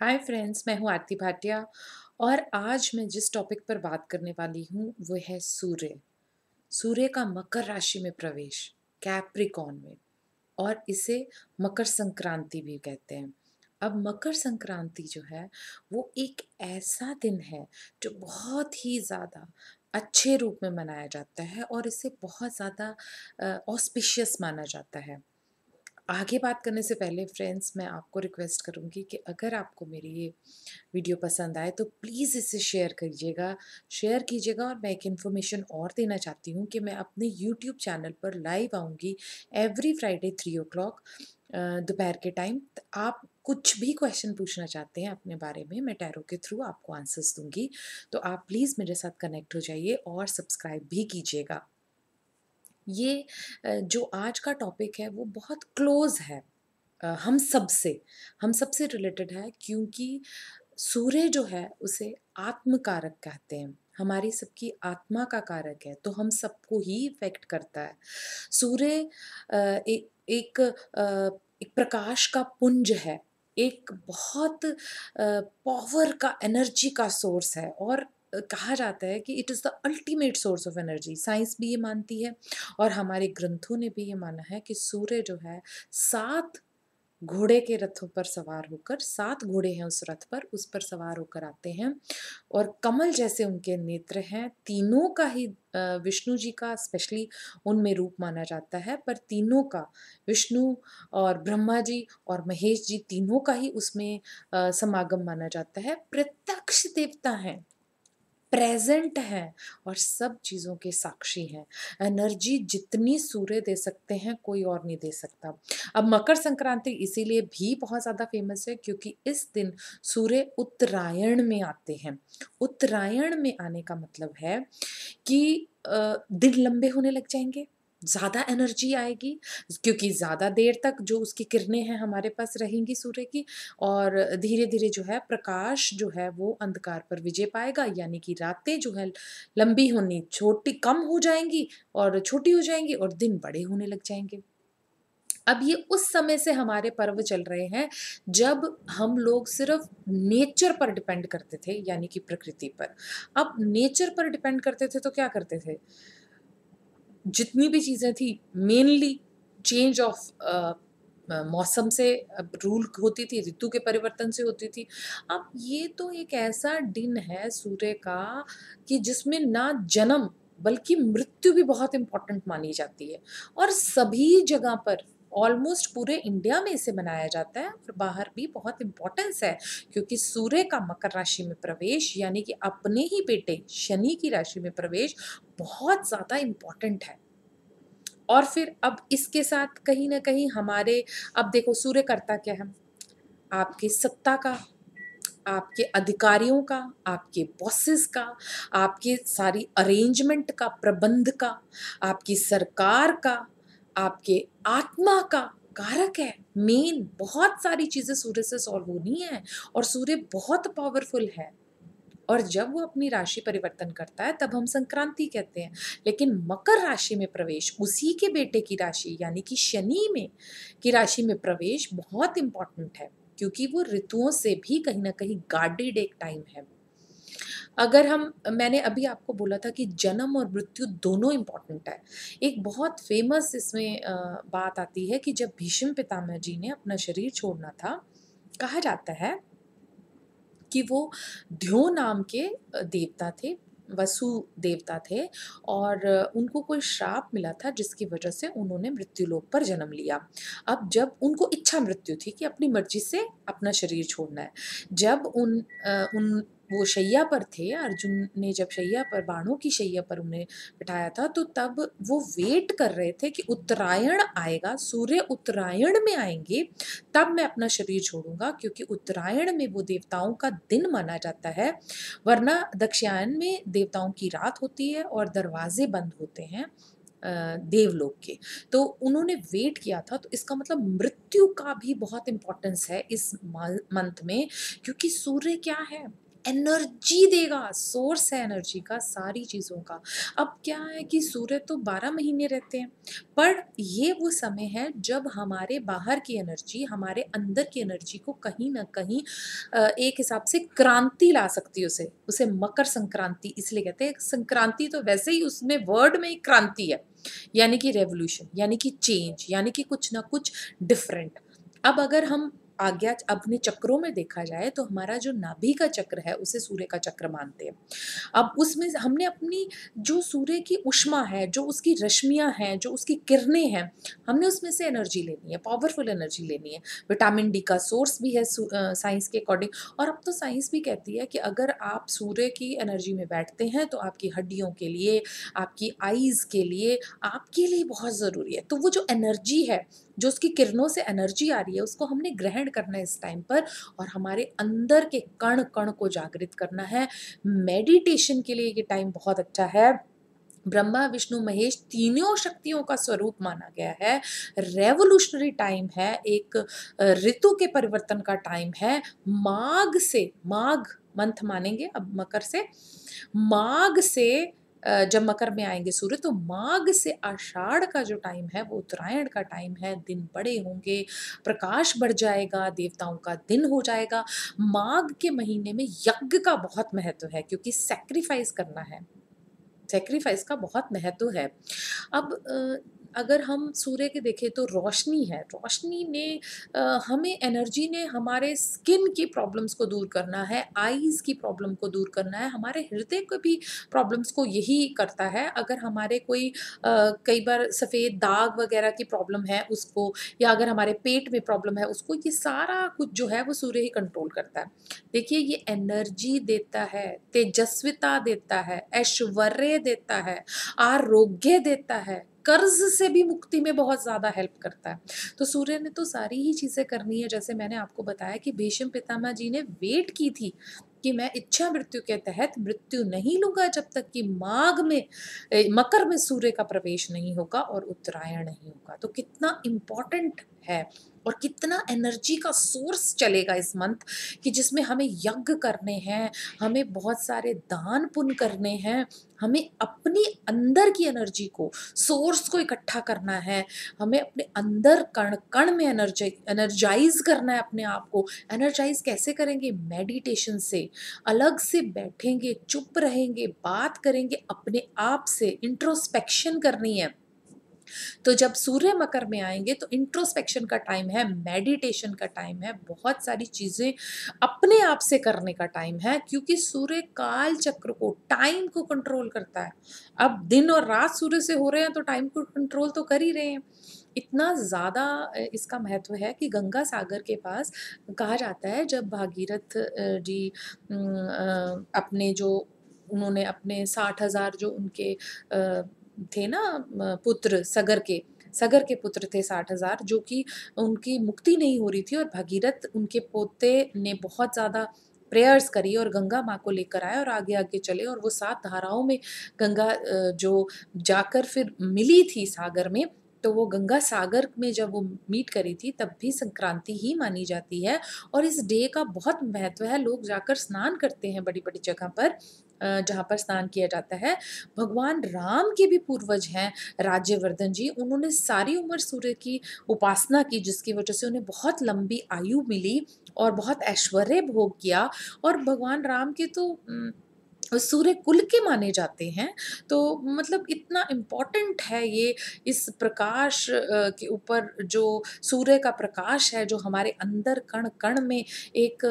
Hi friends, मैं हूँ आरती भाटिया। और आज मैं जिस टॉपिक पर बात करने वाली हूँ वो है सूर्य। सूर्य का मकर राशि में प्रवेश, कैप्रिकॉर्न में। और इसे मकर संक्रांति भी कहते हैं। अब मकर संक्रांति जो है वो एक ऐसा दिन है जो बहुत ही ज़्यादा अच्छे रूप में मनाया जाता है और इसे बहुत ज़्यादा ऑस्पिशियस माना जाता है। आगे बात करने से पहले फ्रेंड्स, मैं आपको रिक्वेस्ट करूँगी कि अगर आपको मेरी ये वीडियो पसंद आए तो प्लीज़ इसे शेयर कीजिएगा। और मैं एक इन्फॉर्मेशन और देना चाहती हूँ कि मैं अपने यूट्यूब चैनल पर लाइव आऊँगी एवरी फ्राइडे 3 o'clock दोपहर के टाइम। आप कुछ भी क्वेश्चन पूछना चाहते हैं अपने बारे में, मैं टैरो के थ्रू आपको आंसर्स दूंगी। तो आप प्लीज़ मेरे साथ कनेक्ट हो जाइए और सब्सक्राइब भी कीजिएगा। ये जो आज का टॉपिक है वो बहुत क्लोज है हम सब से रिलेटेड है, क्योंकि सूर्य जो है उसे आत्म कारक कहते हैं। हमारी सबकी आत्मा का कारक है, तो हम सबको ही इफेक्ट करता है। सूर्य एक प्रकाश का पुंज है, एक बहुत पावर का एनर्जी का सोर्स है। और कहा जाता है कि it is the ultimate source of energy. Science भी ये मानती है और हमारे ग्रंथों ने भी ये माना है कि सूर्य जो है 7 घोड़े के रथों पर सवार होकर, 7 घोड़े हैं उस रथ पर, उस पर सवार होकर आते हैं। और कमल जैसे उनके नेत्र हैं। तीनों का ही विष्णु जी का स्पेशली उनमें रूप माना जाता है, पर तीनों का, विष्णु और ब्रह्मा जी और महेश जी, तीनों का ही उसमें समागम माना जाता है। प्रत्यक्ष देवता हैं, प्रेजेंट हैं और सब चीज़ों के साक्षी हैं। एनर्जी जितनी सूर्य दे सकते हैं कोई और नहीं दे सकता। अब मकर संक्रांति इसीलिए भी बहुत ज़्यादा फेमस है क्योंकि इस दिन सूर्य उत्तरायण में आते हैं। उत्तरायण में आने का मतलब है कि दिन लंबे होने लग जाएंगे, ज़्यादा एनर्जी आएगी, क्योंकि ज़्यादा देर तक जो उसकी किरणें हैं हमारे पास रहेंगी सूर्य की। और धीरे धीरे जो है प्रकाश जो है वो अंधकार पर विजय पाएगा, यानी कि रातें जो है लंबी होनी छोटी कम हो जाएंगी और छोटी हो जाएंगी और दिन बड़े होने लग जाएंगे। अब ये उस समय से हमारे पर्व चल रहे हैं जब हम लोग सिर्फ नेचर पर डिपेंड करते थे, यानी कि प्रकृति पर। अब नेचर पर डिपेंड करते थे तो क्या करते थे, जितनी भी चीज़ें थी मेनली चेंज ऑफ मौसम से अब रूल होती थी, ऋतु के परिवर्तन से होती थी। अब ये तो एक ऐसा दिन है सूर्य का कि जिसमें ना जन्म बल्कि मृत्यु भी बहुत इम्पोर्टेंट मानी जाती है। और सभी जगह पर, ऑलमोस्ट पूरे इंडिया में इसे मनाया जाता है और बाहर भी बहुत इम्पोर्टेंस है, क्योंकि सूर्य का मकर राशि में प्रवेश यानी कि अपने ही बेटे शनि की राशि में प्रवेश बहुत ज़्यादा इम्पोर्टेंट है। और फिर अब इसके साथ कहीं न कहीं हमारे, अब देखो सूर्य करता क्या है? आपकी सत्ता का, आपके अधिकारियों का, आपके बॉसेस का, आपके सारी अरेंजमेंट का, प्रबंध का, आपकी सरकार का, आपके आत्मा का कारक है। मेन बहुत सारी चीज़ें सूर्य से सॉल्व होनी है और सूर्य बहुत पावरफुल है। और जब वो अपनी राशि परिवर्तन करता है तब हम संक्रांति कहते हैं। लेकिन मकर राशि में प्रवेश, उसी के बेटे की राशि यानी कि शनि में की राशि में प्रवेश बहुत इम्पोर्टेंट है, क्योंकि वो ऋतुओं से भी कहीं न कहीं गार्डेड एक टाइम है। अगर हम, मैंने अभी आपको बोला था कि जन्म और मृत्यु दोनों इम्पोर्टेंट है। एक बहुत फेमस इसमें बात आती है कि जब भीष्म पितामह जी ने अपना शरीर छोड़ना था, कहा जाता है कि वो ध्यो नाम के देवता थे, वसु देवता थे। और उनको कोई श्राप मिला था जिसकी वजह से उन्होंने मृत्युलोक पर जन्म लिया। अब जब उनको इच्छा मृत्यु थी कि अपनी मर्जी से अपना शरीर छोड़ना है, जब उन वो शैया पर थे, अर्जुन ने जब शैया पर, बाणों की शैया पर उन्हें बिठाया था, तो तब वो वेट कर रहे थे कि उत्तरायण आएगा, सूर्य उत्तरायण में आएंगे, तब मैं अपना शरीर छोड़ूंगा, क्योंकि उत्तरायण में वो देवताओं का दिन माना जाता है। वरना दक्षिणायन में देवताओं की रात होती है और दरवाजे बंद होते हैं देवलोक के। तो उन्होंने वेट किया था, तो इसका मतलब मृत्यु का भी बहुत इंपॉर्टेंस है इस मंथ में, क्योंकि सूर्य क्या है, एनर्जी देगा, सोर्स है एनर्जी का सारी चीज़ों का। अब क्या है कि सूर्य तो 12 महीने रहते हैं, पर ये वो समय है जब हमारे बाहर की एनर्जी, हमारे अंदर की एनर्जी को कहीं न कहीं एक हिसाब से क्रांति ला सकती है उसे। उसे मकर संक्रांति इसलिए कहते हैं, संक्रांति तो वैसे ही उसमें वर्ड में ही क्रांति है, यानी कि रेवोल्यूशन, यानी कि चेंज, यानी कि कुछ न कुछ डिफरेंट। अब अगर हम आज्ञा अपने चक्रों में देखा जाए तो हमारा जो नाभि का चक्र है उसे सूर्य का चक्र मानते हैं। अब उसमें से हमने अपनी जो सूर्य की ऊष्मा है, जो उसकी रश्मियाँ हैं, जो उसकी किरणें हैं, हमने उसमें से एनर्जी लेनी है, पावरफुल एनर्जी लेनी है। विटामिन डी का सोर्स भी है साइंस के अकॉर्डिंग। और अब तो साइंस भी कहती है कि अगर आप सूर्य की एनर्जी में बैठते हैं तो आपकी हड्डियों के लिए, आपकी आईज़ के लिए, आपके लिए बहुत ज़रूरी है। तो वो जो एनर्जी है, जो उसकी किरणों से एनर्जी आ रही है, उसको हमने ग्रहण करना है इस टाइम पर और हमारे अंदर के कण-कण को जागृत करना है। मेडिटेशन के लिए ये टाइम बहुत अच्छा है। ब्रह्मा, विष्णु, महेश तीनों शक्तियों का स्वरूप माना गया है। रेवोल्यूशनरी टाइम है, एक ऋतु के परिवर्तन का टाइम है। माघ मंथ मानेंगे अब मकर से, माघ से जब मकर में आएँगे सूर्य तो माघ से आषाढ़ का जो टाइम है वो उत्तरायण का टाइम है, दिन बड़े होंगे, प्रकाश बढ़ जाएगा, देवताओं का दिन हो जाएगा। माघ के महीने में यज्ञ का बहुत महत्व है क्योंकि सैक्रिफाइस करना है। सैक्रिफाइस का बहुत महत्व है। अब अगर हम सूर्य के देखें तो रोशनी है, रोशनी ने हमें एनर्जी ने हमारे स्किन की प्रॉब्लम्स को दूर करना है, आईज़ की प्रॉब्लम को दूर करना है, हमारे हृदय को भी प्रॉब्लम्स को यही करता है। अगर हमारे कोई कई बार सफ़ेद दाग वगैरह की प्रॉब्लम है उसको, या अगर हमारे पेट में प्रॉब्लम है उसको, ये सारा कुछ जो है वो सूर्य ही कंट्रोल करता है। देखिए ये एनर्जी देता है, तेजस्विता देता है, ऐश्वर्य देता है, आरोग्य देता है, कर्ज़ से भी मुक्ति में बहुत ज़्यादा हेल्प करता है। तो सूर्य ने तो सारी ही चीज़ें करनी है, जैसे मैंने आपको बताया कि भीष्म पितामह जी ने वेट की थी कि मैं इच्छा मृत्यु के तहत मृत्यु नहीं लूँगा जब तक कि मकर में सूर्य का प्रवेश नहीं होगा और उत्तरायण नहीं होगा। तो कितना इम्पोर्टेंट है और कितना एनर्जी का सोर्स चलेगा इस मंथ कि जिसमें हमें यज्ञ करने हैं, हमें बहुत सारे दान पुण्य करने हैं, हमें अपनी अंदर की एनर्जी को, सोर्स को इकट्ठा करना है, हमें अपने अंदर कण-कण में एनर्जाइज़ करना है अपने आप को। एनर्जाइज़ कैसे करेंगे? मेडिटेशन से। अलग से बैठेंगे, चुप रहेंगे, बात करेंगे अपने आप से, इंट्रोस्पेक्शन करनी है। तो जब सूर्य मकर में आएँगे तो इंट्रोस्पेक्शन का टाइम है, मेडिटेशन का टाइम है, बहुत सारी चीज़ें अपने आप से करने का टाइम है क्योंकि सूर्य काल चक्र को, टाइम को कंट्रोल करता है। अब दिन और रात सूर्य से हो रहे हैं तो टाइम को कंट्रोल तो कर ही रहे हैं। इतना ज़्यादा इसका महत्व है कि गंगा सागर के पास कहा जाता है जब भागीरथ जी अपने जो उन्होंने अपने 60,000 जो उनके थे ना पुत्र सगर के पुत्र थे 60,000 जो कि उनकी मुक्ति नहीं हो रही थी और भगीरथ उनके पोते ने बहुत ज़्यादा प्रेयर्स करी और गंगा माँ को लेकर आए और आगे-आगे चले और वो 7 धाराओं में गंगा जो जाकर फिर मिली थी सागर में, तो वो गंगा सागर में जब वो मीट करी थी तब भी संक्रांति ही मानी जाती है और इस डे का बहुत महत्व है। लोग जाकर स्नान करते हैं बड़ी-बड़ी जगह पर जहाँ पर स्नान किया जाता है। भगवान राम के भी पूर्वज हैं राज्यवर्धन जी, उन्होंने सारी उम्र सूर्य की उपासना की जिसकी वजह से उन्हें बहुत लंबी आयु मिली और बहुत ऐश्वर्य भोग किया और भगवान राम के तो सूर्य कुल के माने जाते हैं। तो मतलब इतना इम्पोर्टेंट है ये इस प्रकाश के ऊपर जो सूर्य का प्रकाश है, जो हमारे अंदर कण-कण में एक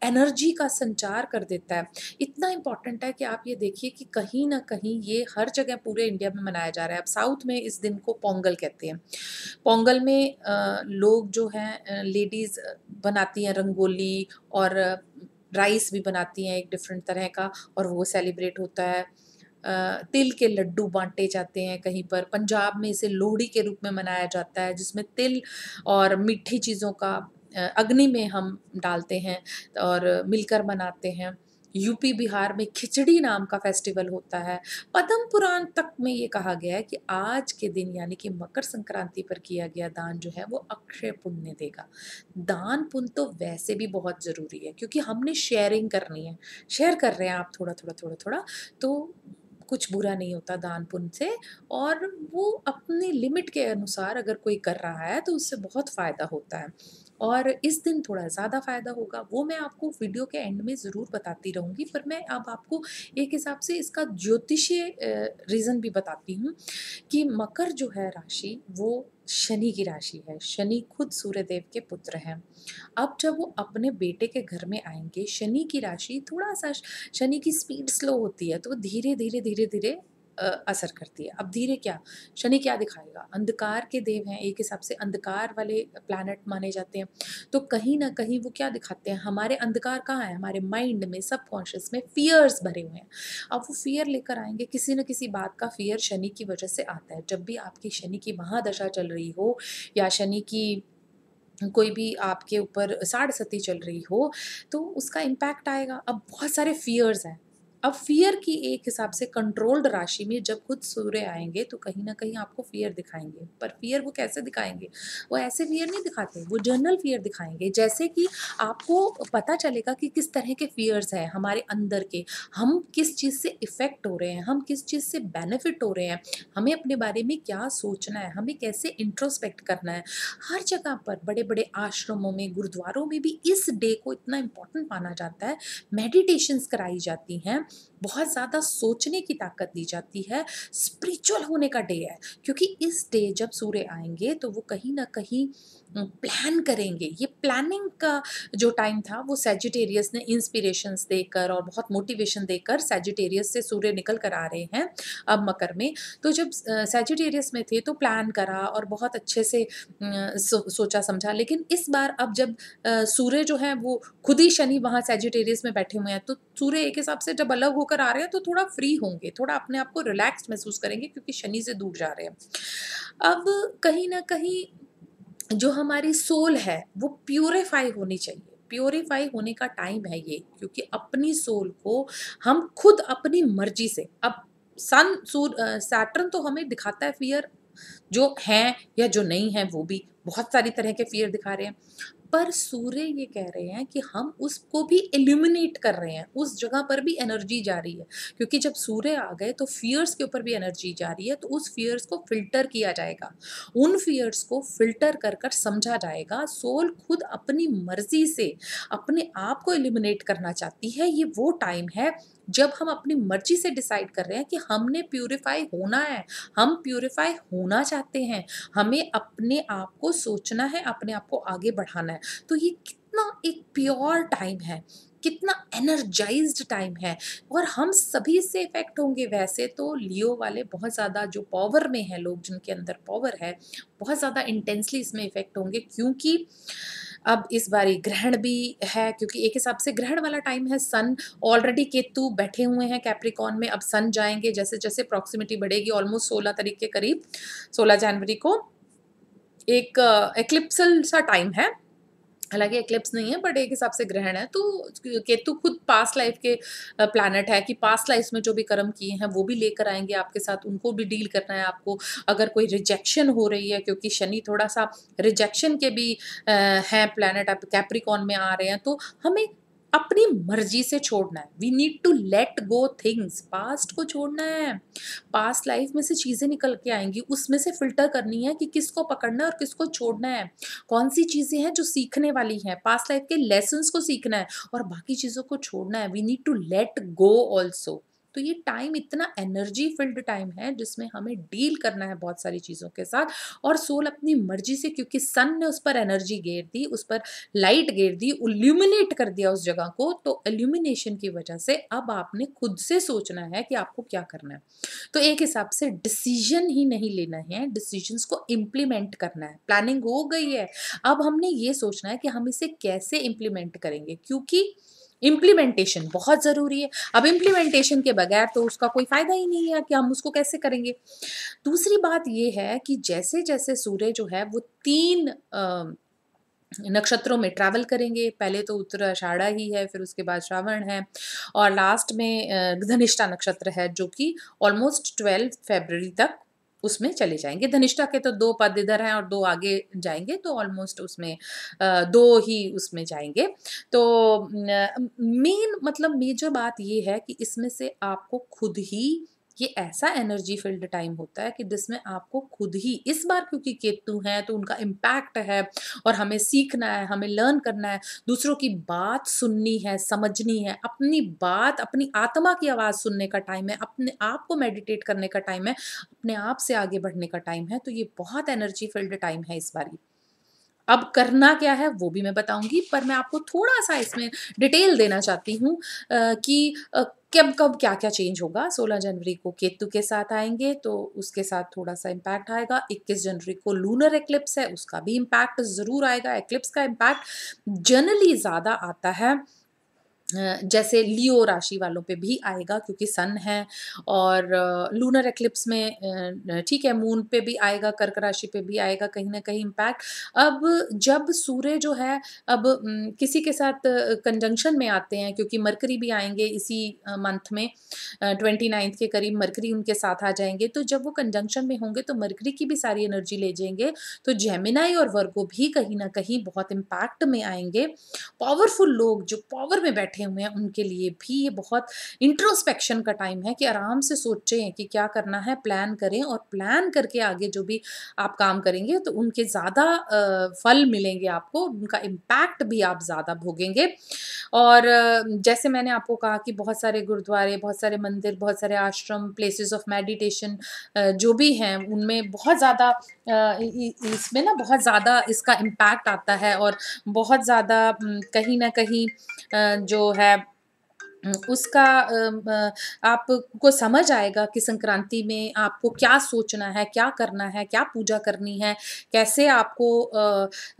एनर्जी का संचार कर देता है। इतना इम्पोर्टेंट है कि आप ये देखिए कि कहीं न कहीं ये हर जगह पूरे इंडिया में मनाया जा रहा है। अब साउथ में इस दिन को पोंगल कहते हैं। पोंगल में लोग जो हैं लेडीज़ बनाती हैं रंगोली और राइस भी बनाती हैं एक डिफरेंट तरह का और वो सेलिब्रेट होता है। तिल के लड्डू बाँटे जाते हैं कहीं पर, पंजाब में इसे लोहड़ी के रूप में मनाया जाता है जिसमें तिल और मीठी चीज़ों का अग्नि में हम डालते हैं और मिलकर मनाते हैं। यूपी बिहार में खिचड़ी नाम का फेस्टिवल होता है। पद्म पुराण तक में ये कहा गया है कि आज के दिन यानी कि मकर संक्रांति पर किया गया दान जो है वो अक्षय पुण्य देगा। दान पुण्य तो वैसे भी बहुत ज़रूरी है क्योंकि हमने शेयरिंग करनी है। शेयर कर रहे हैं आप थोड़ा-थोड़ा, थोड़ा-थोड़ा तो कुछ बुरा नहीं होता दान पुण्य से। और वो अपनी लिमिट के अनुसार अगर कोई कर रहा है तो उससे बहुत फ़ायदा होता है। और इस दिन थोड़ा ज़्यादा फ़ायदा होगा, वो मैं आपको वीडियो के एंड में ज़रूर बताती रहूँगी, पर मैं अब आपको एक हिसाब से इसका ज्योतिषीय रीज़न भी बताती हूँ कि मकर जो है राशि, वो शनि की राशि है। शनि खुद सूर्यदेव के पुत्र हैं। अब जब वो अपने बेटे के घर में आएँगे, शनि की राशि थोड़ा-सा शनि की स्पीड स्लो होती है, तो वो धीरे-धीरे, धीरे-धीरे असर करती है। अब धीरे क्या? शनि क्या दिखाएगा? अंधकार के देव हैं, एक हिसाब से अंधकार वाले प्लैनेट माने जाते हैं। तो कहीं न कहीं वो क्या दिखाते हैं? हमारे अंधकार कहाँ है? हमारे माइंड में, सबकॉन्शियस में फ़ियर्स भरे हुए हैं। अब वो फ़ियर लेकर आएँगे, किसी न किसी बात का फ़ियर शनि की वजह से आता है। जब भी आपकी शनि की महादशा चल रही हो या शनि की कोई भी आपके ऊपर साढ़े-सती चल रही हो, तो उसका इम्पैक्ट आएगा। अब बहुत सारे फ़ियर्स हैं। अब फ़ियर की एक हिसाब से कंट्रोल्ड राशि में जब खुद सूर्य आएँगे, तो कहीं न कहीं आपको फ़ियर दिखाएँगे। पर फ़ियर वो कैसे दिखाएँगे? वो ऐसे फ़ियर नहीं दिखाते, वो जनरल फ़ियर दिखाएँगे। जैसे कि आपको पता चलेगा कि किस तरह के फ़ियर्स हैं हमारे अंदर के। हम किस चीज़ से इफ़ेक्ट हो रहे हैं, हम किस चीज़ से बेनिफ़िट हो रहे हैं, हमें अपने बारे में क्या सोचना है, हमें कैसे इंट्रोस्पेक्ट करना है। हर जगह पर बड़े-बड़े आश्रमों में, गुरुद्वारों में भी इस डे को इतना इम्पोर्टेंट माना जाता है। मेडिटेशंस कराई जाती हैं, बहुत ज़्यादा सोचने की ताकत दी जाती है, स्पिरिचुअल होने का डे है। क्योंकि इस डे जब सूर्य आएँगे तो वो कहीं न कहीं प्लान करेंगे। ये प्लानिंग का जो टाइम था वो सैजिटेरियस ने इंस्पिरेशंस देकर और बहुत मोटिवेशन देकर सैजिटेरियस से सूर्य निकल कर आ रहे हैं अब मकर में। तो जब सैजिटेरियस में थे तो प्लान करा और बहुत अच्छे से सोचा समझा। लेकिन इस बार अब जब सूर्य जो है वो खुद ही शनि वहाँ सैजिटेरियस में बैठे हुए हैं, तो सूर्य एक हिसाब से जब अलग होकर आ रहे हैं तो थोड़ा फ्री होंगे, थोड़ा अपने आप को रिलैक्स्ड महसूस करेंगे क्योंकि शनि से दूर जा रहे हैं। अब कहीं न कहीं जो हमारी सोल है वो प्यूरिफाई होनी चाहिए। प्यूरिफाई होने का टाइम है ये, क्योंकि अपनी सोल को हम खुद अपनी मर्ज़ी से अब सैटर्न तो हमें दिखाता है फ़ियर, जो हैं या जो नहीं हैं वो भी, बहुत सारी तरह के फ़ियर दिखा रहे हैं। पर सूर्य ये कह रहे हैं कि हम उसको भी एलिमिनेट कर रहे हैं, उस जगह पर भी एनर्जी जा रही है। क्योंकि जब सूर्य आ गए तो फ़ियर्स के ऊपर भी एनर्जी जा रही है, तो उस फ़ियर्स को फ़िल्टर किया जाएगा। उन फ़ियर्स को फ़िल्टर कर कर समझा जाएगा। सोल खुद अपनी मर्ज़ी से अपने आप को एलिमिनेट करना चाहती है। ये वो टाइम है जब हम अपनी मर्ज़ी से डिसाइड कर रहे हैं कि हमने प्यूरिफ़ाई होना है, हम प्यूरिफ़ाई होना चाहते हैं, हमें अपने आप को सोचना है, अपने आप को आगे बढ़ाना है। तो ये कितना एक प्योर टाइम है, कितना एनर्जाइज़्ड टाइम है और हम सभी इससे इफ़ेक्ट होंगे। वैसे तो लियो वाले बहुत ज़्यादा जो पावर में हैं लोग, जिनके अंदर पावर है, बहुत ज़्यादा इंटेंसली इसमें इफ़ेक्ट होंगे, क्योंकि अब इस बारी ग्रहण भी है, क्योंकि एक हिसाब से ग्रहण वाला टाइम है। सन ऑलरेडी केतु बैठे हुए हैं कैप्रिकॉर्न में, अब सन जाएँगे जैसे-जैसे प्रॉक्सिमिटी बढ़ेगी ऑलमोस्ट 16 तारीख के करीब, 16 जनवरी को एक एक्लिप्सल सा टाइम है। हालाँकि एक्लिप्स नहीं है बट एक हिसाब से ग्रहण है, तो केतु खुद पास्ट लाइफ के प्लैनेट है कि पास्ट लाइफ़्स में जो भी कर्म किए हैं वो भी लेकर आएँगे आपके साथ, उनको भी डील करना है आपको। अगर कोई रिजेक्शन हो रही है, क्योंकि शनि थोड़ा-सा रिजेक्शन के भी हैं प्लैनेट, अब कैप्रिकॉर्न में आ रहे हैं, तो हमें अपनी मर्ज़ी से छोड़ना है। We need to let go things, past को छोड़ना है। पास्ट लाइफ़ में से चीज़ें निकल के आएँगी, उसमें से फ़िल्टर करनी है कि किसको पकड़ना है और किसको छोड़ना है। कौन-सी चीज़ें हैं जो सीखने वाली हैं, पास्ट लाइफ़ के लेसन्स को सीखना है और बाकी चीज़ों को छोड़ना है। We need to let go also. तो ये टाइम इतना एनर्जी फ़िल्ड टाइम है जिसमें हमें डील करना है बहुत सारी चीज़ों के साथ, और सोल अपनी मर्ज़ी से, क्योंकि सन ने उस पर एनर्जी गेर दी, उस पर लाइट गेर दी, इल्यूमिनेट कर दिया उस जगह को, तो इल्यूमिनेशन की वजह से अब आपने खुद से सोचना है कि आपको क्या करना है। तो एक हिसाब से डिसीजन ही नहीं लेना है, डिसीजंस को इम्प्लीमेंट करना है। प्लानिंग हो गई है, अब हमने ये सोचना है कि हम इसे कैसे इम्प्लीमेंट करेंगे, क्योंकि इम्प्लीमेंटेशन बहुत ज़रूरी है। अब इम्प्लीमेंटेशन के बगैर तो उसका कोई फ़ायदा ही नहीं है कि हम उसको कैसे करेंगे। दूसरी बात ये है कि जैसे-जैसे सूर्य जो है वो 3 नक्षत्रों में ट्रैवल करेंगे। पहले तो उत्तराषाढ़ा ही है, फिर उसके बाद श्रावण है और लास्ट में धनिष्ठा नक्षत्र है, जो कि ऑलमोस्ट 12 फ़रवरी तक उसमें चले जाएँगे। धनिष्ठा के तो 2 पद इधर हैं और 2 आगे जाएँगे, तो ऑलमोस्ट उसमें 2 ही उसमें जाएँगे। तो मेन मतलब मेजर बात ये है कि इसमें से आपको खुद ही ये ऐसा एनर्जी फ़िल्ड टाइम होता है कि जिसमें आपको खुद ही इस बार, क्योंकि केतु हैं, तो उनका इम्पैक्ट है और हमें सीखना है, हमें लर्न करना है, दूसरों की बात सुननी है, समझनी है, अपनी बात, अपनी आत्मा की आवाज़ सुनने का टाइम है, अपने आप को मेडिटेट करने का टाइम है, अपने आप से आगे बढ़ने का टाइम है, तो ये बहुत एनर्जी फ़िल्ड टाइम है इस बारी। अब करना क्या है वो भी मैं बताऊँगी, पर मैं आपको थोड़ा-सा इसमें डिटेल देना चाहती हूँ कि कब-कब क्या-क्या चेंज होगा। 16 जनवरी को केतु के साथ आएँगे, तो उसके साथ थोड़ा-सा इम्पैक्ट आएगा। 21 जनवरी को लूनर एक्लिप्स है, उसका भी इम्पैक्ट ज़रूर आएगा। एक्लिप्स का इम्पैक्ट जनरली ज़्यादा आता है जैसे लियो राशि वालों पे भी आएगा, क्योंकि सन है और लूनर एक्लिप्स में ठीक है, मून पे भी आएगा, कर्क राशि पे भी आएगा कहीं न कहीं इम्पैक्ट। अब जब सूर्य जो है अब किसी के साथ कंजंक्शन में आते हैं, क्योंकि मरकरी भी आएँगे इसी मंथ में 29th के करीब मरकरी उनके साथ आ जाएँगे, तो जब वो कंजंक्शन में होंगे तो मरकरी की भी सारी एनर्जी ले जाएँगे, तो जेमिनी और वर्गो भी कहीं न कहीं बहुत इम्पैक्ट में आएँगे। पावरफुल लोग जो पावर में बैठे हुए हैं उनके लिए भी ये बहुत इंट्रोस्पेक्शन का टाइम है कि आराम से सोचें कि क्या करना है, प्लान करें और प्लान करके आगे जो भी आप काम करेंगे तो उनके ज़्यादा फल मिलेंगे आपको, उनका इम्पैक्ट भी आप ज़्यादा भोगेंगे। और जैसे मैंने आपको कहा कि बहुत सारे गुरुद्वारे, बहुत सारे मंदिर, बहुत सारे आश्रम, प्लेसेस ऑफ मेडिटेशन जो भी हैं उनमें बहुत ज़्यादा इसमें ना बहुत ज़्यादा इसका इम्पैक्ट आता है और बहुत ज़्यादा कहीं न कहीं जो है उसका आपको समझ आएगा कि संक्रांति में आपको क्या सोचना है, क्या करना है, क्या पूजा करनी है, कैसे आपको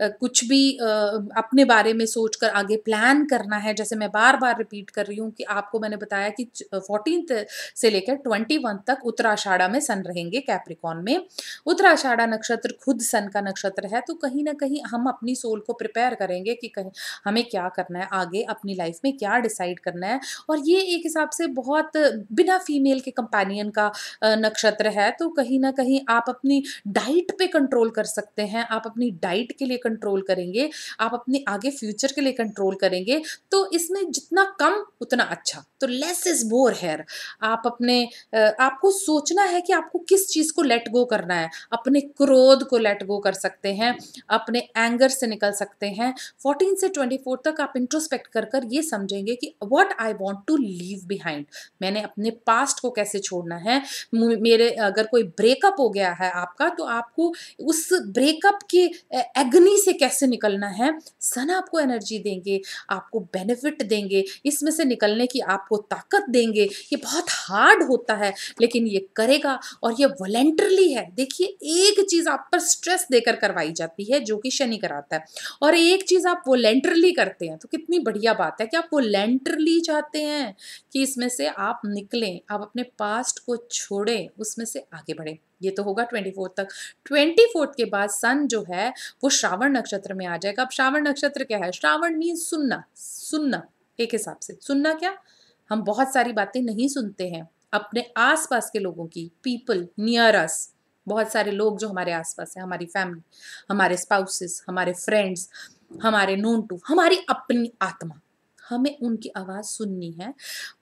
कुछ भी अपने बारे में सोचकर आगे प्लान करना है। जैसे मैं बार-बार रिपीट कर रही हूँ कि आपको मैंने बताया कि 14th से लेकर 21 तक उत्तराषाढ़ा में सन रहेंगे कैप्रिकॉर्न में। उत्तराषाढ़ा नक्षत्र खुद सन का नक्षत्र है, तो कहीं न कहीं हम अपनी सोल को प्रिपेयर करेंगे कि कहीं हमें क्या करना है आगे, अपनी लाइफ में क्या डिसाइड करना है और ये एक हिसाब से बहुत बिना फीमेल के कंपेनियन का नक्षत्र है, तो कहीं न कहीं आप अपनी डाइट पे कंट्रोल कर सकते हैं, आप अपनी डाइट के लिए कंट्रोल करेंगे, आप अपने आगे फ्यूचर के लिए कंट्रोल करेंगे, तो इसमें जितना कम उतना अच्छा, तो लेस इज़ मोर हियर। आप अपने आपको सोचना है कि आपको किस चीज़ को लेट गो करना है, अपने क्रोध को लेट गो कर सकते हैं, अपने एंगर से निकल सकते हैं। 14 से 24 तक आप इंट्रोस्पेक्ट कर ये समझेंगे कि what I want to leave behind, मैंने अपने पास्ट को कैसे छोड़ना है। मेरे अगर कोई ब्रेकअप हो गया है आपका, तो आपको उस ब्रेकअप की एग्नी से कैसे निकलना है। सन आपको एनर्जी देंगे, आपको बेनिफिट देंगे, इसमें से निकलने की आपको ताकत देंगे। ये बहुत हार्ड होता है, लेकिन ये करेगा और ये वॉलंटरली है। देखिए, एक चीज़ आप पर स्ट्रेस देकर करवाई जाती है, जो कि शनि कराता है और एक चीज़ आप वॉलंटरली करते हैं, तो कितनी बढ़िया बात है कि आप वॉलंटरली चाहते हैं कि इसमें से आप निकलें, आप अपने पास्ट को छोड़ें, उसमें से आगे बढ़ें। ये तो होगा 24 तक। 24 के बाद सन जो है वो श्रावण नक्षत्र में आ जाएगा। अब श्रावण नक्षत्र क्या है? श्रावण मीन्स सुनना, सुनना एक हिसाब से। सुनना क्या? हम बहुत सारी बातें नहीं सुनते हैं, अपने आस-पास के लोगों की, पीपल नियर अस, बहुत सारे लोग जो हमारे आस-पास हैं, हमारी फैमिली, हमारे स्पाउसेस, हमारे फ्रेंड्स, हमारे नोन टू, हमारी अपनी आत्मा, हमें उनकी आवाज़ सुननी है।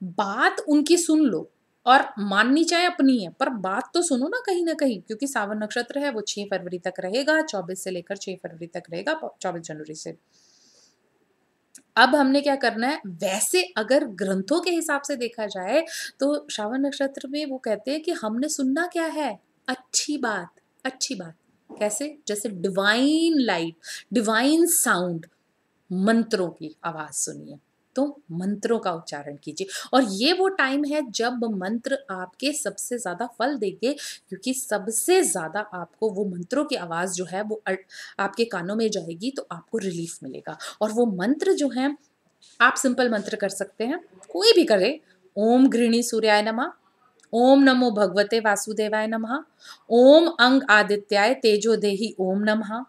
बात उनकी सुन लो और माननी चाहे अपनी है, पर बात तो सुनो ना कहीं न कहीं, क्योंकि सावन नक्षत्र है वो 6 फरवरी तक रहेगा, 24 से लेकर 6 फरवरी तक रहेगा, 24 जनवरी से। अब हमने क्या करना है, वैसे अगर ग्रंथों के हिसाब से देखा जाए, तो श्रावण नक्षत्र में वो कहते हैं कि हमने सुनना क्या है? अच्छी बात, अच्छी बात। कैसे? जैसे डिवाइन लाइट, डिवाइन साउंड, मंत्रों की आवाज़ सुनिए। तो मंत्रों का उच्चारण कीजिए और ये वो टाइम है जब मंत्र आपके सबसे ज़्यादा फल देंगे, क्योंकि सबसे ज़्यादा आपको वो मंत्रों की आवाज़ जो है वो आपके कानों में जाएगी, तो आपको रिलीफ मिलेगा। और वो मंत्र जो हैं, आप सिंपल मंत्र कर सकते हैं, कोई भी करे। ओम गृणी सूर्याय नमः, ओम नमो भगवते वासुदेवाय नमः, ओम अंग आदित्याय तेजो देहि ओम नमः,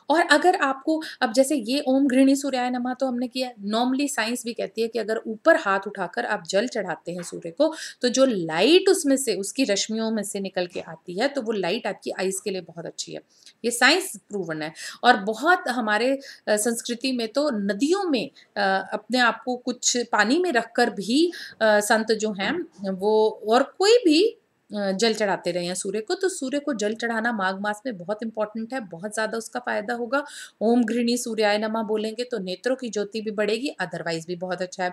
और अगर आपको अब जैसे ये ओम गृहिणी सूर्याय नमः तो हमने किया, नॉर्मली साइंस भी कहती है कि अगर ऊपर हाथ उठाकर आप जल चढ़ाते हैं सूर्य को, तो जो लाइट उसमें से, उसकी रश्मियों में से निकल के आती है, तो वो लाइट आपकी आईज़ के लिए बहुत अच्छी है। ये साइंस प्रूवन है। और बहुत हमारे संस्कृति में तो नदियों में अपने आप को कुछ पानी में रखकर भी संत जो हैं वो, और कोई भी जल चढ़ाते रहे हैं सूर्य को, तो सूर्य को जल चढ़ाना माघ मास में बहुत इम्पोर्टेंट है, बहुत ज़्यादा उसका फ़ायदा होगा। ओम गृहिणी सूर्याय नमः बोलेंगे तो नेत्रों की ज्योति भी बढ़ेगी, अदरवाइज़ भी बहुत अच्छा है।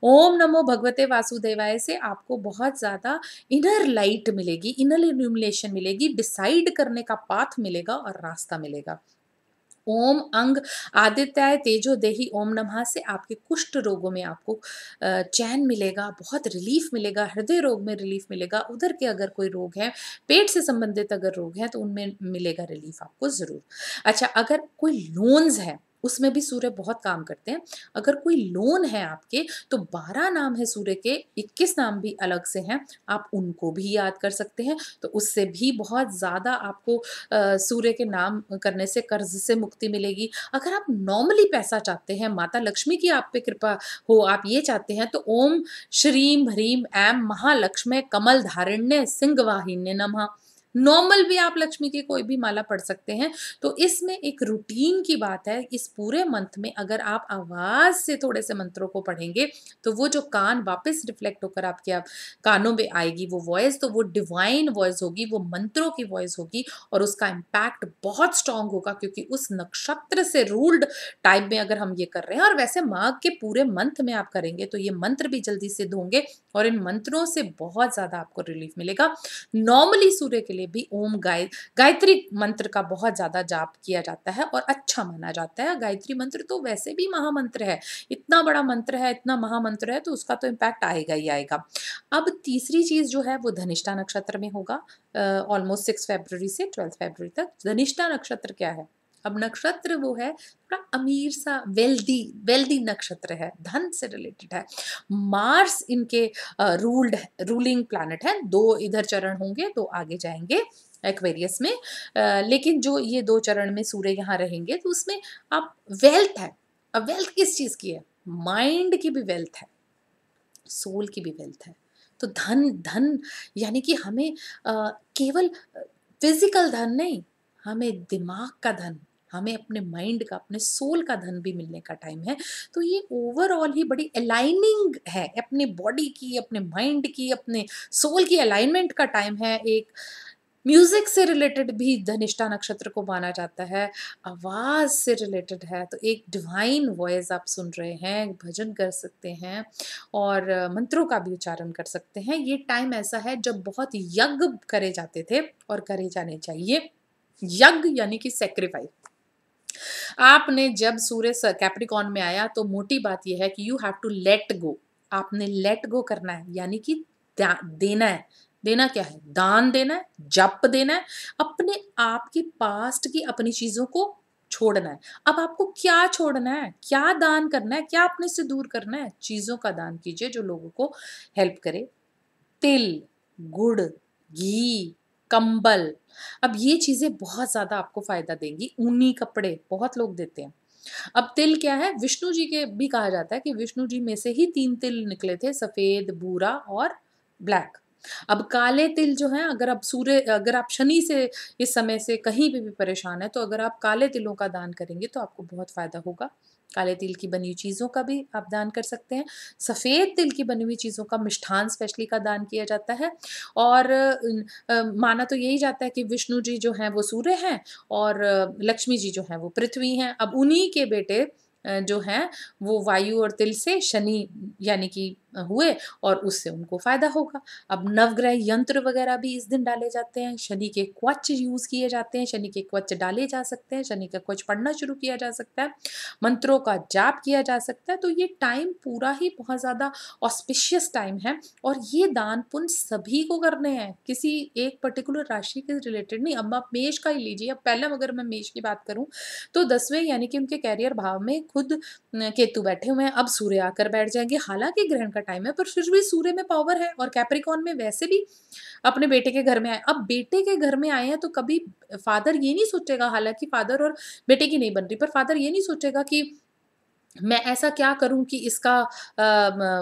ओम नमो भगवते वासुदेवाय से आपको बहुत ज़्यादा इनर लाइट मिलेगी, इनर इल्यूमिनेशन मिलेगी, डिसाइड करने का पाथ मिलेगा और रास्ता मिलेगा। ओम अंग आदित्याय तेजो देहि ओम नमः से आपके कुष्ठ रोगों में आपको चैन मिलेगा, बहुत रिलीफ मिलेगा, हृदय रोग में रिलीफ मिलेगा, उधर के अगर कोई रोग है, पेट से संबंधित अगर रोग है तो उनमें मिलेगा रिलीफ आपको ज़रूर। अच्छा, अगर कोई लोन्स है, उसमें भी सूर्य बहुत काम करते हैं। अगर कोई लोन है आपके, तो 12 नाम है सूर्य के, 21 नाम भी अलग से हैं, आप उनको भी याद कर सकते हैं, तो उससे भी बहुत ज़्यादा आपको सूर्य के नाम करने से कर्ज से मुक्ति मिलेगी। अगर आप नॉर्मली पैसा चाहते हैं, माता लक्ष्मी की आप पे कृपा हो, आप ये चाहते हैं, तो ओम श्रीम ह्रीम ऐं महालक्ष्मी कमल धारिण्य सिंह वाहिन्य नमः। नॉर्मल भी आप लक्ष्मी की कोई भी माला पढ़ सकते हैं। तो इसमें एक रूटीन की बात है, इस पूरे मंथ में अगर आप आवाज़ से थोड़े से मंत्रों को पढ़ेंगे, तो वो जो कान वापस रिफ्लेक्ट होकर आपके कानों में आएगी वो वॉइस, तो वो डिवाइन वॉइस होगी, वो मंत्रों की वॉइस होगी, और उसका इम्पैक्ट बहुत स्ट्रांग होगा, क्योंकि उस नक्षत्र से रूल्ड टाइम में अगर हम ये कर रहे हैं, और वैसे माघ के पूरे मंथ में आप करेंगे तो ये मंत्र भी जल्दी सिद्ध होंगे, और इन मंत्रों से बहुत ज़्यादा आपको रिलीफ मिलेगा। नॉर्मली सूर्य के लिए भी ओम गायत्री मंत्र का बहुत ज़्यादा जाप किया जाता है और अच्छा माना जाता है। गायत्री मंत्र तो वैसे भी महामंत्र है, इतना बड़ा मंत्र है, इतना महामंत्र है, तो उसका तो इम्पैक्ट आएगा ही आएगा। अब तीसरी चीज़ जो है वो धनिष्ठा नक्षत्र में होगा, ऑलमोस्ट 6 फरवरी से 12 फरवरी तक। धनिष्ठा नक्षत्र क्या है? अब नक्षत्र वो है थोड़ा अमीर सा, वेल्दी वेल्दी नक्षत्र है, धन से रिलेटेड है। मार्स इनके रूलिंग प्लैनेट है। 2 इधर चरण होंगे, 2 आगे जाएँगे एक्वेरियस में। लेकिन जो ये 2 चरण में सूर्य यहाँ रहेंगे, तो उसमें आप वेल्थ है। अब वेल्थ किस चीज़ की है? माइंड की भी वेल्थ है, सोल की भी वेल्थ है। तो धन धन यानी कि हमें केवल फिज़िकल धन नहीं, हमें दिमाग का धन, हमें अपने माइंड का, अपने सोल का धन भी मिलने का टाइम है। तो ये ओवरऑल ही बड़ी अलाइनिंग है, अपनी बॉडी की, अपने माइंड की, अपने सोल की अलाइनमेंट का टाइम है। एक म्यूज़िक से रिलेटेड भी धनिष्ठा नक्षत्र को माना जाता है, आवाज़ से रिलेटेड है, तो एक डिवाइन वॉइस आप सुन रहे हैं, भजन कर सकते हैं, और मंत्रों का भी उच्चारण कर सकते हैं। ये टाइम ऐसा है जब बहुत यज्ञ करे जाते थे और करे जाने चाहिए। यज्ञ यानी कि सैक्रिफाइस। आपने जब सूर्य कैप्रिकॉर्न में आया, तो मोटी बात ये है कि you have to let go. आपने लेट गो करना है, यानी कि देना है। देना क्या है? दान देना है, जप देना है, अपने आप की पास्ट की अपनी चीजों को छोड़ना है। अब आपको क्या छोड़ना है, क्या दान करना है, क्या अपने से दूर करना है? चीजों का दान कीजिए जो लोगों को हेल्प करे। तिल, गुड़, घी, कंबल, अब ये चीज़ें बहुत ज़्यादा आपको फ़ायदा देंगी। ऊनी कपड़े बहुत लोग देते हैं। अब तिल क्या है? विष्णु जी के भी कहा जाता है कि विष्णु जी में से ही 3 तिल निकले थे, सफ़ेद, भूरा और ब्लैक। अब काले तिल जो हैं, अगर आप शनि से इस समय से कहीं पे भी परेशान हैं, तो अगर आप काले तिलों का दान करेंगे तो आपको बहुत फ़ायदा होगा। काले तिल की बनी हुई चीज़ों का भी आप दान कर सकते हैं। सफ़ेद तिल की बनी हुई चीज़ों का, मिष्ठान स्पेशली का दान किया जाता है। और माना तो यही जाता है कि विष्णु जी जो हैं वो सूर्य हैं, और लक्ष्मी जी जो हैं वो पृथ्वी हैं। अब उन्हीं के बेटे जो हैं वो वायु और तिल से शनि यानी कि हुए, और उससे उनको फ़ायदा होगा। अब नवग्रह यंत्र वग़ैरह भी इस दिन डाले जाते हैं, शनि के कवच यूज़ किए जाते हैं, शनि के कवच डाले जा सकते हैं, शनि का कवच पढ़ना शुरू किया जा सकता है, मंत्रों का जाप किया जा सकता है। तो ये टाइम पूरा ही बहुत ज़्यादा ऑस्पिशियस टाइम है, और ये दान पुण्य सभी को करने हैं, किसी एक पर्टिकुलर राशि के रिलेटेड नहीं। अब आप मेष का ही लीजिए, अब पहले अगर मैं मेष की बात करूँ, तो 10वें यानी कि उनके करियर भाव में खुद केतु बैठे हुए हैं, अब सूर्य आकर बैठ जाएँगे। हालाँकि ग्रहण का टाइम है, पर फिर भी सूर्य में पावर है और कैप्रिकॉर्न में वैसे भी अपने बेटे के घर में आए। अब बेटे के घर में आए हैं तो कभी फादर ये नहीं सोचेगा, हालाँकि फादर और बेटे की नहीं बन रही, पर फादर ये नहीं सोचेगा कि मैं ऐसा क्या करूँ कि इसका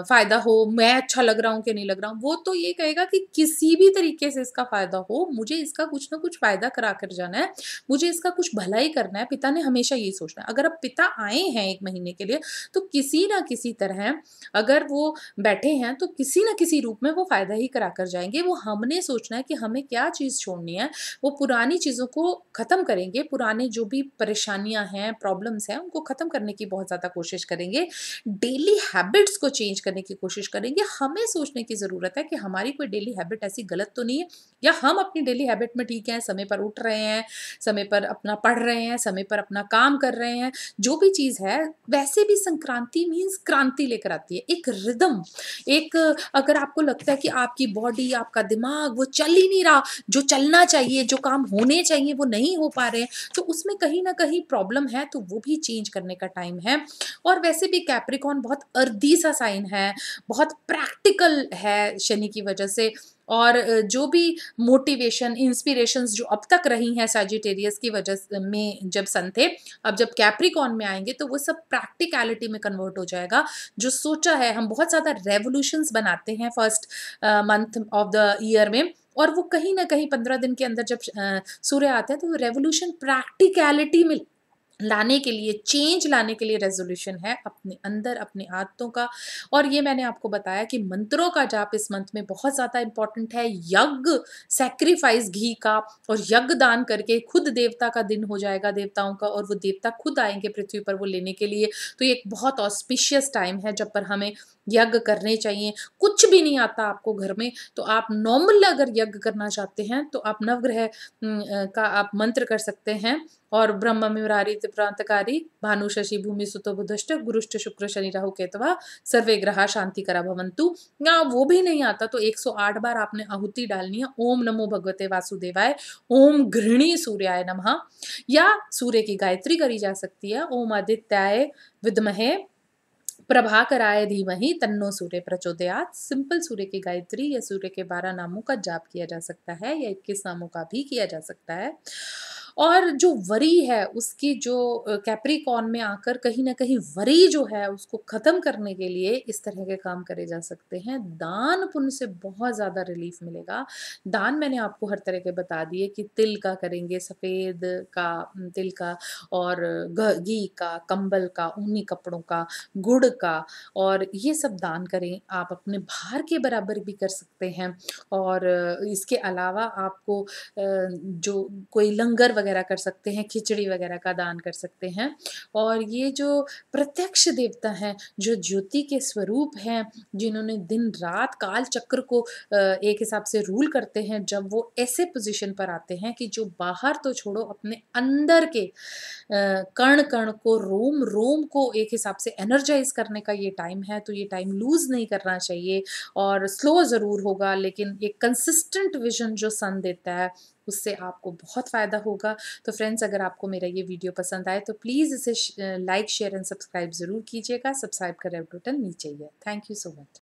फ़ायदा हो, मैं अच्छा लग रहा हूँ कि नहीं लग रहा हूँ। वो तो ये कहेगा कि किसी भी तरीके से इसका फ़ायदा हो, मुझे इसका कुछ न कुछ फ़ायदा करा कर जाना है, मुझे इसका कुछ भलाई करना है। पिता ने हमेशा यही सोचना है। अगर अब पिता आए हैं 1 महीने के लिए, तो किसी न किसी तरह अगर वो बैठे हैं, तो किसी न किसी रूप में वो फ़ायदा ही करा कर जाएँगे। वो हमने सोचना है कि हमें क्या चीज़ छोड़नी है, वो पुरानी चीज़ों को ख़त्म करेंगे, पुराने जो भी परेशानियाँ हैं, प्रॉब्लम्स हैं, उनको ख़त्म करने की बहुत ज़्यादा कोशिश करेंगे। डेली हैबिट्स को चेंज करने की कोशिश करेंगे। हमें सोचने की ज़रूरत है कि हमारी कोई डेली हैबिट ऐसी गलत तो नहीं है, या हम अपनी डेली हैबिट में ठीक हैं, समय पर उठ रहे हैं, समय पर अपना पढ़ रहे हैं, समय पर अपना काम कर रहे हैं। जो भी चीज़ है, वैसे भी संक्रांति मीन्स क्रांति लेकर आती है। एक रिदम, एक अगर आपको लगता है कि आपकी बॉडी, आपका दिमाग वो चल ही नहीं रहा, जो चलना चाहिए, जो काम होने चाहिए वो नहीं हो पा रहे हैं, तो उसमें कहीं न कहीं प्रॉब्लम है, तो वो भी चेंज करने का टाइम है। और वैसे भी कैप्रिकॉर्न बहुत अर्दी सा साइन है, बहुत प्रैक्टिकल है शनि की वजह से, और जो भी मोटिवेशन, इंस्पिरेशंस जो अब तक रही हैं सैजिटेरियस की वजह में जब सन थे, अब जब कैप्रिकॉर्न में आएँगे तो वो सब प्रैक्टिकैलिटी में कन्वर्ट हो जाएगा। जो सोचा है, हम बहुत ज़्यादा रेवोल्यूशंस बनाते हैं first month of the year में, और वो कहीं न कहीं 15 दिन के अंदर जब सूर्य आता है तो वो रेवोल्यूशन प्रैक्टिकैलिटी में लाने के लिए, चेंज लाने के लिए रेज़ोल्यूशन है अपने अंदर, अपनी आदतों का। और ये मैंने आपको बताया कि मंत्रों का जाप इस मंथ में बहुत ज़्यादा इम्पोर्टेंट है। यज्ञ, सैक्रिफाइस घी का और यज्ञ दान करके खुद देवता का दिन हो जाएगा देवताओं का, और वो देवता खुद आएँगे पृथ्वी पर वो लेने के लिए। तो ये एक बहुत ऑस्पिशियस टाइम है जब पर हमें यज्ञ करने चाहिए। कुछ भी नहीं आता आपको घर में, तो आप नॉर्मल अगर यज्ञ करना चाहते हैं, तो आप नवग्रह का आप मंत्र कर सकते हैं। और ब्रह्म मुरारी त्रिप्रांतकारी भानु शशि भूमि सुतो बुधश्च गुरुश्च शुक्र शनि राहु केतवा सर्वे ग्रहा शांतिकरा भवन्तु। या वो भी नहीं आता तो 108 बार आपने आहुति डालनी है। ओम नमो भगवते वासुदेवाय, ओम गृहिणी सूर्याय नमः, या सूर्य की गायत्री करी जा सकती है। ओम आदित्याय विद्महे प्रभाकराय धीमहि तन्नो सूर्य प्रचोदयात्। सिंपल सूर्य की गायत्री या सूर्य के 12 नामों का जाप किया जा सकता है, या 21 नामों का भी किया जा सकता है। और जो वरी है उसकी जो कैप्रिकॉर्न में आकर कहीं न कहीं वरी जो है उसको ख़त्म करने के लिए इस तरह के काम करे जा सकते हैं। दान पुण्य से बहुत ज़्यादा रिलीफ़ मिलेगा। दान मैंने आपको हर तरह के बता दिए कि तिल का करेंगे, सफ़ेद का तिल का, और घी का, कंबल का, ऊनी कपड़ों का, गुड़ का, और ये सब दान करें। आप अपने भार के बराबर भी कर सकते हैं। और इसके अलावा आपको जो कोई लंगर वगैरह कर सकते हैं, खिचड़ी वगैरह का दान कर सकते हैं। और ये जो प्रत्यक्ष देवता हैं, जो ज्योति के स्वरूप हैं, जिन्होंने दिन-रात काल चक्र को एक हिसाब से रूल करते हैं, जब वो ऐसे पोज़ीशन पर आते हैं कि जो बाहर तो छोड़ो, अपने अंदर के कण-कण को, रोम-रोम को एक हिसाब से एनर्जाइज़ करने का ये टाइम है, तो ये टाइम लूज़ नहीं करना चाहिए। और स्लो ज़रूर होगा, लेकिन एक कंसिस्टेंट विज़न जो सन देता है, उससे आपको बहुत फ़ायदा होगा। तो फ्रेंड्स, अगर आपको मेरा ये वीडियो पसंद आए तो प्लीज़ इसे लाइक, शेयर एंड सब्सक्राइब ज़रूर कीजिएगा। सब्सक्राइब का रेड बटन नीचे ही है। Thank you so much.